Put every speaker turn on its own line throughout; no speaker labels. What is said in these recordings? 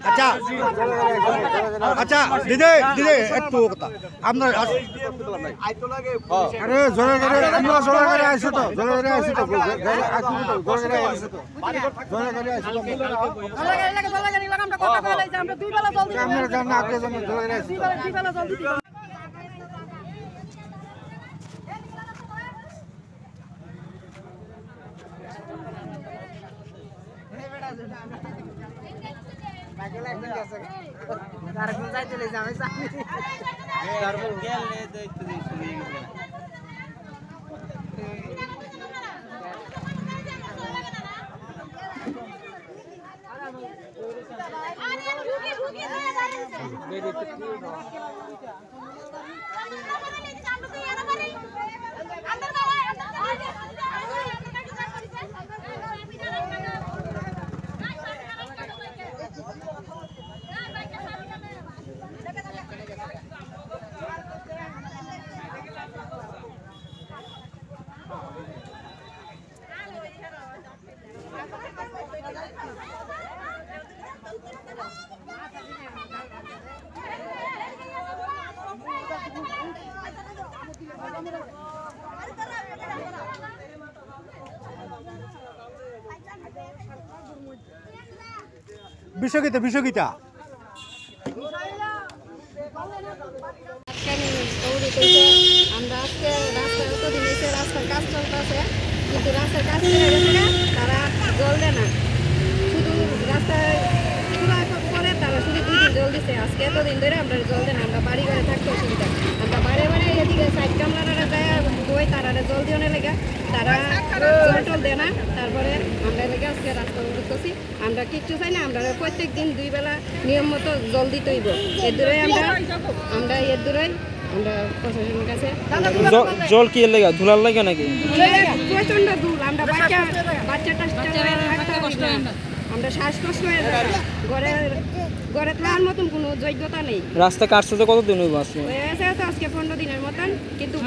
আচ্ছা আচ্ছা দিদি দিদি একটু কথা আপনার আরে জোরে করে আমরা জোরে করে আইছো তো জোরে করে আইছো তো জোরে করে আইছো তো জোরে করে আইছো তো আমরা কথা কইলাইছি আমরা দুই বেলা জলদি আমরা জানা আগে জানা জোরে করে আইছো দুই বেলা জলদি বিষয়গীতা বিষয়গীতা
আমরা আজকে রাস্তায় কতদিন এসে রাস্তার কাজ চলতেছে কিন্তু রাস্তার কাজ করে গেছে তারা জল দেয় না শুধু রাস্তায় পরে তারা শুধু 2 দিন জল দিচ্ছে আজকে এতদিন ধরে আমরা জল দেয় না আমরা বাড়ি ঘরে থাকতে অসুবিধা আমরা বাড়ি বাড়ি এদিকে সাইড কামলারা যায় বই তারা জল দিয়ে লেগে তারা জল টল দেয় না তারপরে আমরা লেগে আজকে রাস্তা অবরোধ করছি আমরা কিচ্ছু চাই না আমরা প্রত্যেক দিন 2 বেলা নিয়ম মতো জল দিতে হইব এর দূরে আমরা এর দূরে আমরা প্রশাসনের কাছে
জল কি লাগে ধুলার লাগে নাকি
প্রচন্ড দূর আমরা বাচ্চাটা আমরা শ্বাসকষ্ট হয়ে যায় ঘরে থাকার মতন কোনো যোগ্যতা নেই
রাস্তা কাটছে তো কতদিন হইব আজকে
আজকে 15 দিনের মতন কিন্তু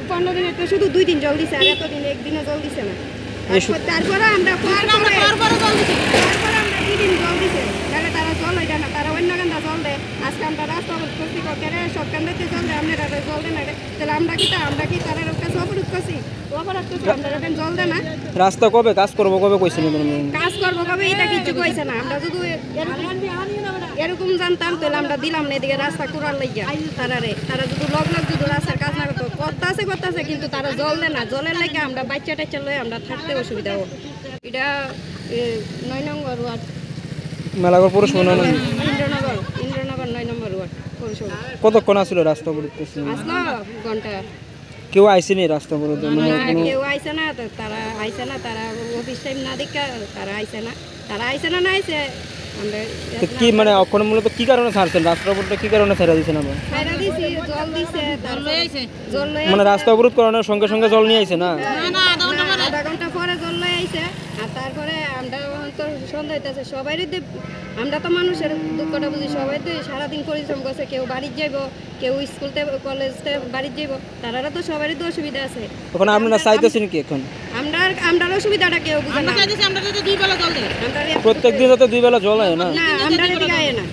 15 দিনের তো শুধু 2 দিন জল দিছে আর এতদিন একদিনও জল দিছে না তারপরে আমরা 2 দিন জল দিছে তাহলে তারা জল হয় না তারা অন্য কান্দা জল দেয় আজকে আমরা রাস্তা অবরোধ করছি করে সব কান্দাতে জল দেয় আমরা জল দেয় না তাহলে আমরা কি তাদের কাছে অবরোধ করছি অপরাধ করছি আমরা জল দেয় না
রাস্তা কবে কাজ করবো কবে কইছেন
কাজ করবো কবে এটা কিছু কইছে না আমরা শুধু এরকম জানতাম তাহলে আমরা দিলাম না এদিকে রাস্তা কুড়ার লাগিয়া তারা যদি লগ যদি রাস্তার কাজ না করতো করতেছে কিন্তু তারা জল দেয় না জলের লাগে আমরা বাচ্চা টাচ্চা লয়ে আমরা থাকতে অসুবিধা হোক এটা 9 নম্বর ওয়ার্ড
মেলাগড় পৌরসভা
ইন্দ্রনগর 9 নম্বর ওয়ার্ড পৌরসভা
কতক্ষণ আসলো রাস্তা অবরোধ
আসলো ঘন্টা
কেউ আইসেনি রাস্তা অবরোধ
কেউ আইসে না তারা অফিস টাইম না দেখা তারা আইসে না আইসে
কি মানে এখন মূলত কি কারণে ছাড়ছেন রাস্তা অবরোধটা কি কারণে ছেড়ে দিয়েছেন আবার মানে রাস্তা অবরোধ করানোর সঙ্গে সঙ্গে জল নিয়ে আইছে না
আধা ঘন্টা পরে জল নিয়ে আইছে আর তারপরে আমরা তো সন্ধ্যা হইতেছে সবাই আমরা তো মানুষের দুঃখটা বুঝি সবাই তো সারাদিন পরিশ্রম করছে কেউ বাড়ির যাইব কেউ স্কুলতে কলেজতে বাড়ির যাইব তারা তো সবারই তো অসুবিধা আছে
এখন আপনারা চাইতেছেন কি এখন
আমরা অসুবিধাটা কেউ বুঝে না আমরা তো 2 বেলা জল দেই
প্রত্যেকদিন তো 2 বেলা জল হয় না
আমরা এদিকে আয় না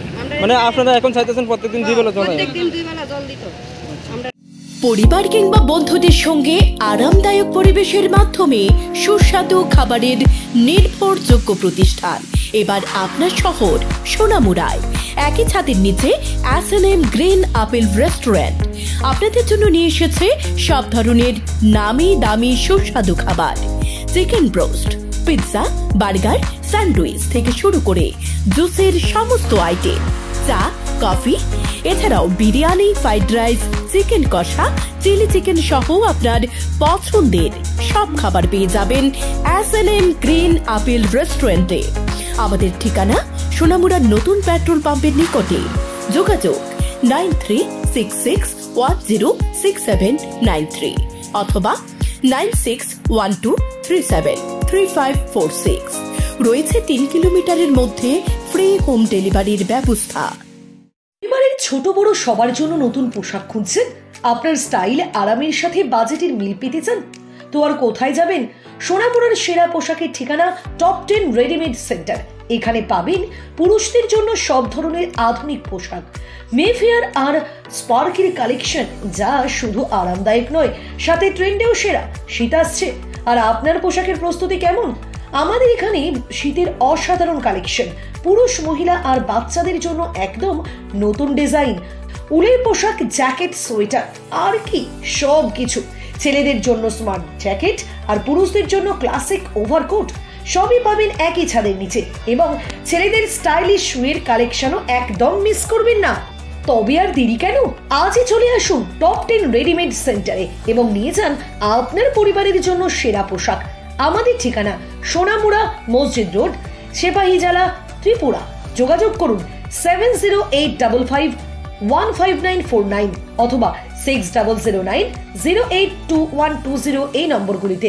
মানে আপনারা এখন চাইতেছেন প্রত্যেকদিন 2 বেলা জল হয়
প্রত্যেকদিন 2 বেলা জল দিত আমরা
পরিবার কিংবা বন্ধুদের সঙ্গে আরামদায়ক পরিবেশের মাধ্যমে সুস্বাদু খাবারের নির্ভরযোগ্য প্রতিষ্ঠান এবার আপনার শহর সোনামুড়ায় একই ছাদের নিচে S&M গ্রিন আপেল রেস্টুরেন্ট আপনাদের জন্য নিয়ে এসেছে সব ধরনের নামি দামি সুস্বাদু খাবার chicken broast pizza burger sandwich থেকে শুরু করে জুসের সমস্ত আইটেম চা কফি এছাড়াও বিরিয়ানি ফ্রাইড রাইস চিকেন কষা চিলি চিকেন সহ আপনার পছন্দের সব খাবার পেয়ে যাবেন S&M গ্রিন আপেল রেস্টুরেন্টে আমাদের ঠিকানা সোনামুড়ার নতুন পেট্রোল পাম্পের নিকটে যোগাযোগ 9366106793 অথবা 9612373546 রয়েছে 3 কিলোমিটারের মধ্যে ফ্রি হোম ডেলিভারির ব্যবস্থা।
পরিবারের ছোট বড় সবার জন্য নতুন পোশাক খুঁজছেন, আপনার স্টাইল আরামের সাথে বাজেটের মিল পেতে চান, তো আর কোথায় যাবেন? সোনামুড়ার সেরা পোশাকের ঠিকানা টপ 10 রেডিমেড সেন্টার। এখানে পাবেন পুরুষদের জন্য সব ধরনের আধুনিক পোশাক, মেফেয়ার আর স্পার্কের কালেকশন, যা শুধু আরামদায়ক নয়, সাথে ট্রেন্ডেও সেরা। শীত আসছে, আর আপনার পোশাকের প্রস্তুতি কেমন? আমাদের এখানে শীতের অসাধারণ কালেকশন, পুরুষ, মহিলা আর বাচ্চাদের জন্য একদম নতুন ডিজাইন, উলের পোশাক, জ্যাকেট, সোয়েটার আর কি সব কিছু। ছেলেদের জন্য স্মার্ট জ্যাকেট আর পুরুষদের জন্য ক্লাসিক ওভারকোট, সবই পাবেন একই ছাদের নিচে। এবং ছেলেদের স্টাইলিশ শুয়ের কালেকশনও একদম মিস করবেন না। তবে আর দেরি কেন? আজই চলে আসুন টপ 10 রেডিমেড সেন্টারে এবং নিয়ে যান আপনার পরিবারের জন্য সেরা পোশাক। আমাদের ঠিকানা সোনামুড়া মসজিদ রোড, সেপাহীজলা, ত্রিপুরা। যোগাযোগ করুন 7085515949 অথবা 6009082120 এই নম্বরগুলিতে।